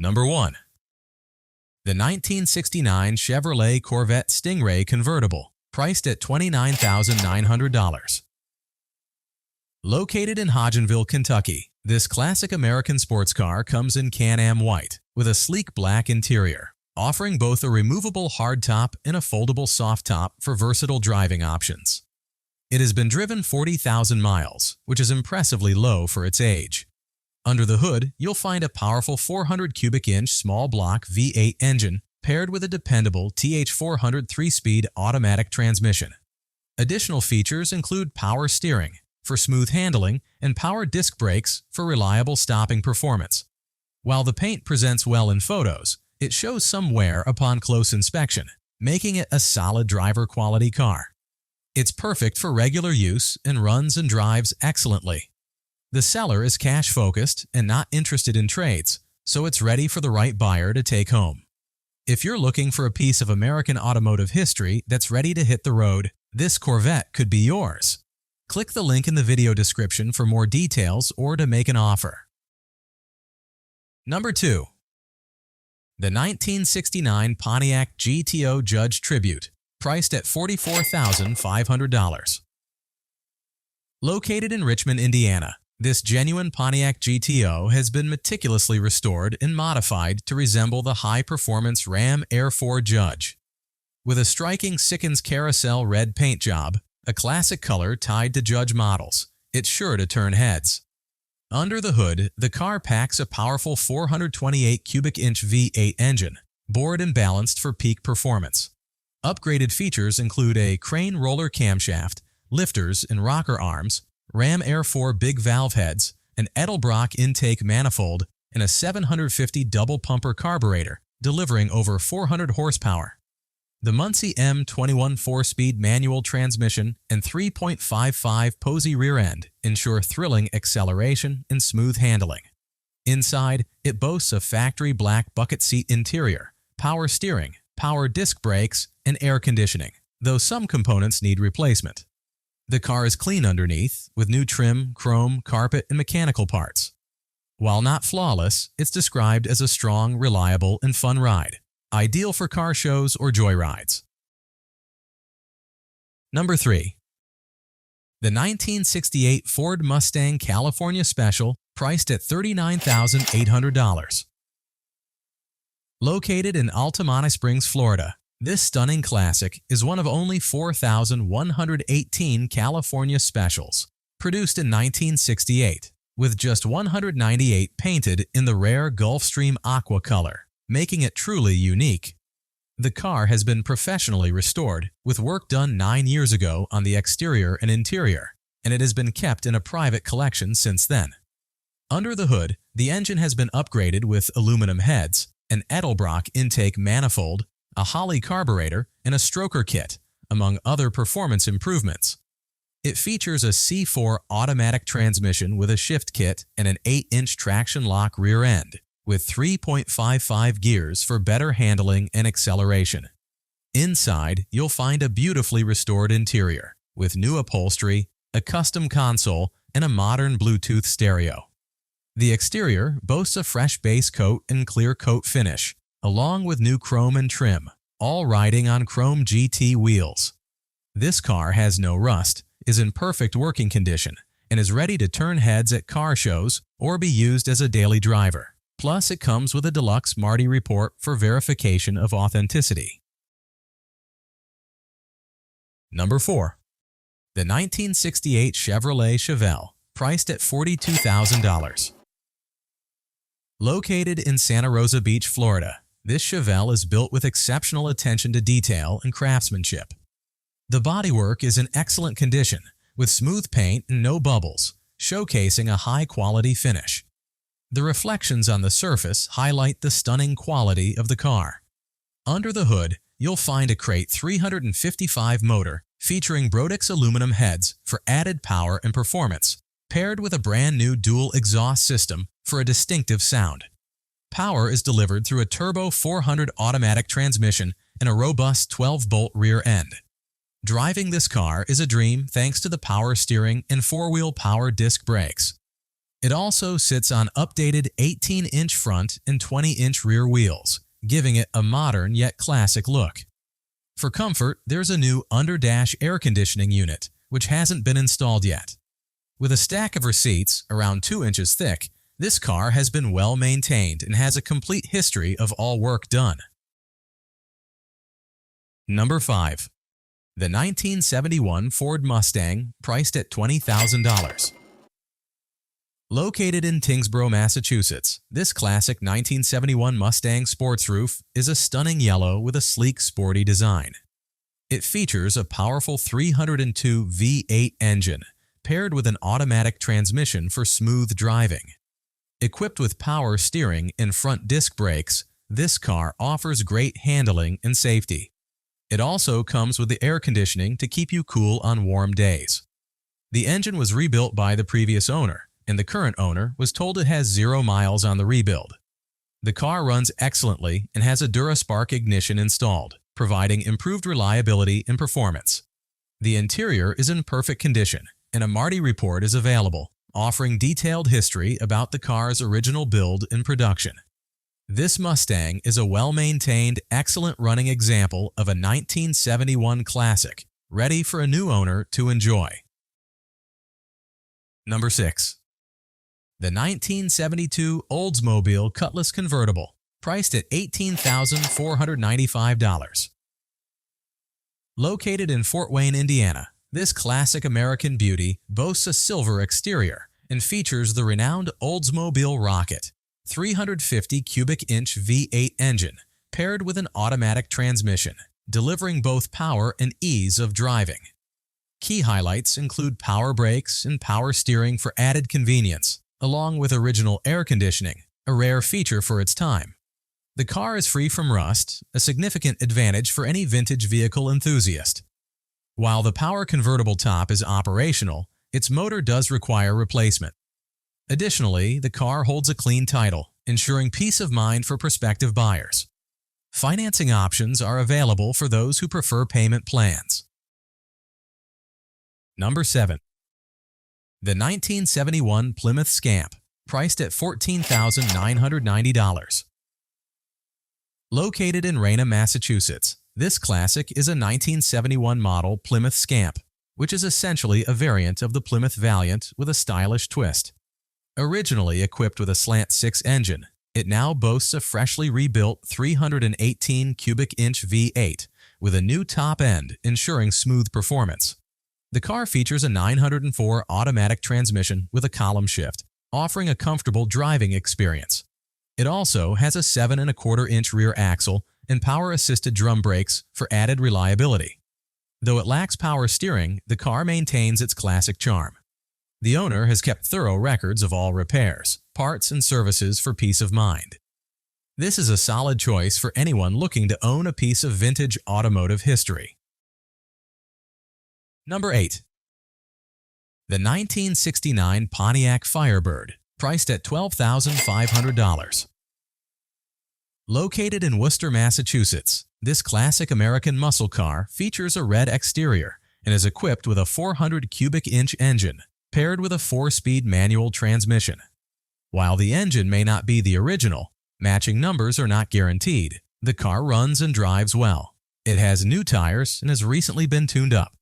Number 1. The 1969 Chevrolet Corvette Stingray convertible, priced at $29,900. Located in Hodgenville, Kentucky, this classic American sports car comes in Can-Am white with a sleek black interior, offering both a removable hardtop and a foldable soft top for versatile driving options. It has been driven 40,000 miles, which is impressively low for its age. Under the hood, you'll find a powerful 400 cubic inch small block V8 engine paired with a dependable TH400 3-speed automatic transmission. Additional features include power steering for smooth handling and power disc brakes for reliable stopping performance. While the paint presents well in photos, it shows some wear upon close inspection, making it a solid driver quality car. It's perfect for regular use and runs and drives excellently. The seller is cash-focused and not interested in trades, so it's ready for the right buyer to take home. If you're looking for a piece of American automotive history that's ready to hit the road, this Corvette could be yours. Click the link in the video description for more details or to make an offer. Number 2. The 1969 Pontiac GTO Judge Tribute, priced at $44,500. Located in Richmond, Indiana, this genuine Pontiac GTO has been meticulously restored and modified to resemble the high-performance Ram Air 4 Judge. With a striking Sickens carousel red paint job, a classic color tied to Judge models, it's sure to turn heads. Under the hood, the car packs a powerful 428 cubic inch V8 engine, bored and balanced for peak performance. Upgraded features include a crane roller camshaft, lifters and rocker arms, Ram Air 4 big valve heads, an Edelbrock intake manifold, and a 750 double pumper carburetor, delivering over 400 horsepower. The Muncie M21 4-speed manual transmission and 3.55 Posey rear end ensure thrilling acceleration and smooth handling. Inside, it boasts a factory black bucket seat interior, power steering, power disc brakes, and air conditioning, though some components need replacement. The car is clean underneath, with new trim, chrome, carpet, and mechanical parts. While not flawless, it's described as a strong, reliable, and fun ride, ideal for car shows or joyrides. Number 3. The 1968 Ford Mustang California Special, priced at $39,800. Located in Altamonte Springs, Florida, this stunning classic is one of only 4,118 California Specials, produced in 1968, with just 198 painted in the rare Gulfstream aqua color, making it truly unique. The car has been professionally restored, with work done 9 years ago on the exterior and interior, and it has been kept in a private collection since then. Under the hood, the engine has been upgraded with aluminum heads, an Edelbrock intake manifold, a Holley carburetor, and a stroker kit, among other performance improvements. It features a C4 automatic transmission with a shift kit and an 8-inch traction lock rear end, with 3.55 gears for better handling and acceleration. Inside, you'll find a beautifully restored interior, with new upholstery, a custom console, and a modern Bluetooth stereo. The exterior boasts a fresh base coat and clear coat finish, along with new chrome and trim, all riding on chrome GT wheels. This car has no rust, is in perfect working condition, and is ready to turn heads at car shows or be used as a daily driver. Plus, it comes with a deluxe Marti report for verification of authenticity. Number 4. The 1968 Chevrolet Chevelle, priced at $42,000. Located in Santa Rosa Beach, Florida, this Chevelle is built with exceptional attention to detail and craftsmanship. The bodywork is in excellent condition, with smooth paint and no bubbles, showcasing a high-quality finish. The reflections on the surface highlight the stunning quality of the car. Under the hood, you'll find a Crate 355 motor featuring Brodix aluminum heads for added power and performance, paired with a brand new dual exhaust system for a distinctive sound. Power is delivered through a turbo 400 automatic transmission and a robust 12-bolt rear end. Driving this car is a dream thanks to the power steering and four-wheel power disc brakes. It also sits on updated 18-inch front and 20-inch rear wheels, giving it a modern yet classic look. For comfort, there's a new under-dash air conditioning unit, which hasn't been installed yet. With a stack of receipts around 2 inches thick, this car has been well maintained and has a complete history of all work done. Number 5. The 1971 Ford Mustang, priced at $20,000. Located in Tyngsboro, Massachusetts, this classic 1971 Mustang sports roof is a stunning yellow with a sleek, sporty design. It features a powerful 302 V8 engine, paired with an automatic transmission for smooth driving. Equipped with power steering and front disc brakes, this car offers great handling and safety. It also comes with the air conditioning to keep you cool on warm days. The engine was rebuilt by the previous owner, and the current owner was told it has 0 miles on the rebuild. The car runs excellently and has a DuraSpark ignition installed, providing improved reliability and performance. The interior is in perfect condition, and a Marty report is available, offering detailed history about the car's original build and production. This Mustang is a well-maintained, excellent-running example of a 1971 classic, ready for a new owner to enjoy. Number 6. The 1972 Oldsmobile Cutlass convertible, priced at $18,495. Located in Fort Wayne, Indiana, this classic American beauty boasts a silver exterior and features the renowned Oldsmobile Rocket, 350 cubic inch V8 engine paired with an automatic transmission, delivering both power and ease of driving. Key highlights include power brakes and power steering for added convenience, along with original air conditioning, a rare feature for its time. The car is free from rust, a significant advantage for any vintage vehicle enthusiast. While the power convertible top is operational, its motor does require replacement. Additionally, the car holds a clean title, ensuring peace of mind for prospective buyers. Financing options are available for those who prefer payment plans. Number 7. The 1971 Plymouth Scamp, priced at $14,990. Located in Raynham, Massachusetts, this classic is a 1971 model Plymouth Scamp, which is essentially a variant of the Plymouth Valiant with a stylish twist. Originally equipped with a slant 6 engine, it now boasts a freshly rebuilt 318 cubic inch V8 with a new top end, ensuring smooth performance. The car features a 904 automatic transmission with a column shift, offering a comfortable driving experience. It also has a 7¼ inch rear axle and power-assisted drum brakes for added reliability. Though it lacks power steering, the car maintains its classic charm. The owner has kept thorough records of all repairs, parts, and services for peace of mind. This is a solid choice for anyone looking to own a piece of vintage automotive history. Number 8. The 1969 Pontiac Firebird, priced at $12,500. Located in Worcester, Massachusetts, this classic American muscle car features a red exterior and is equipped with a 400 cubic inch engine, paired with a 4-speed manual transmission. While the engine may not be the original, matching numbers are not guaranteed. The car runs and drives well. It has new tires and has recently been tuned up.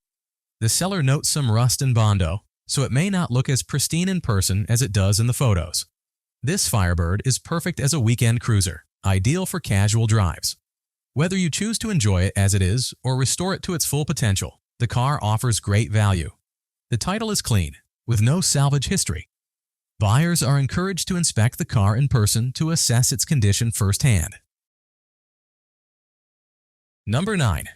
The seller notes some rust and bondo, so it may not look as pristine in person as it does in the photos. This Firebird is perfect as a weekend cruiser, ideal for casual drives. Whether you choose to enjoy it as it is or restore it to its full potential, the car offers great value. The title is clean, with no salvage history. Buyers are encouraged to inspect the car in person to assess its condition firsthand. Number 9.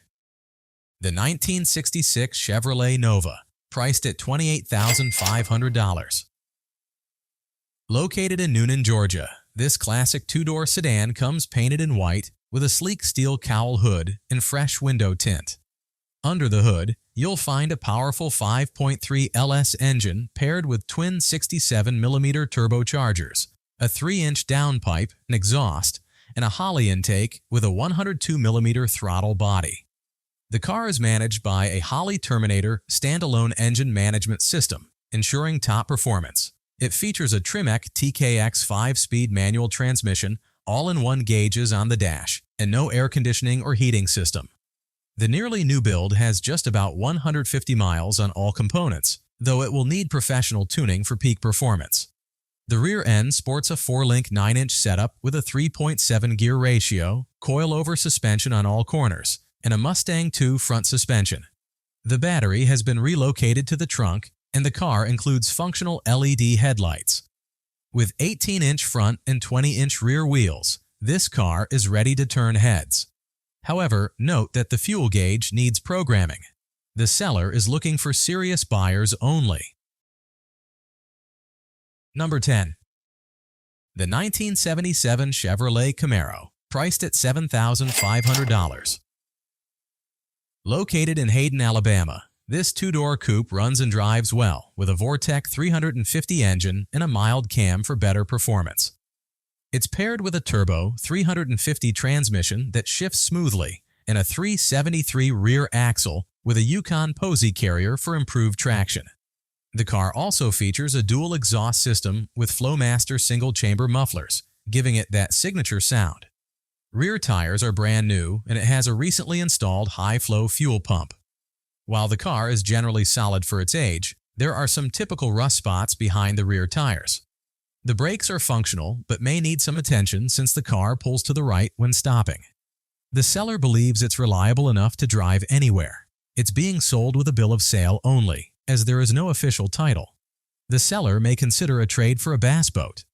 The 1966 Chevrolet Nova, priced at $28,500. Located in Newnan, Georgia, this classic 2-door sedan comes painted in white with a sleek steel cowl hood and fresh window tint. Under the hood, you'll find a powerful 5.3 LS engine paired with twin 67mm turbochargers, a 3-inch downpipe and exhaust, and a Holley intake with a 102mm throttle body. The car is managed by a Holley Terminator standalone engine management system, ensuring top performance. It features a Tremec TKX 5-speed manual transmission, all-in-one gauges on the dash, and no air conditioning or heating system. The nearly new build has just about 150 miles on all components, though it will need professional tuning for peak performance. The rear end sports a 4-link 9-inch setup with a 3.7 gear ratio, coil-over suspension on all corners, and a Mustang 2 front suspension. The battery has been relocated to the trunk, and the car includes functional LED headlights. With 18-inch front and 20-inch rear wheels, this car is ready to turn heads. However, note that the fuel gauge needs programming. The seller is looking for serious buyers only. Number 10. The 1977 Chevrolet Camaro, priced at $7,500. Located in Hayden, Alabama, this two-door coupe runs and drives well with a Vortec 350 engine and a mild cam for better performance. It's paired with a turbo 350 transmission that shifts smoothly and a 373 rear axle with a Yukon Posey carrier for improved traction. The car also features a dual exhaust system with Flowmaster single-chamber mufflers, giving it that signature sound. Rear tires are brand new and it has a recently installed high-flow fuel pump. While the car is generally solid for its age, there are some typical rust spots behind the rear tires. The brakes are functional but may need some attention since the car pulls to the right when stopping. The seller believes it's reliable enough to drive anywhere. It's being sold with a bill of sale only, as there is no official title. The seller may consider a trade for a bass boat,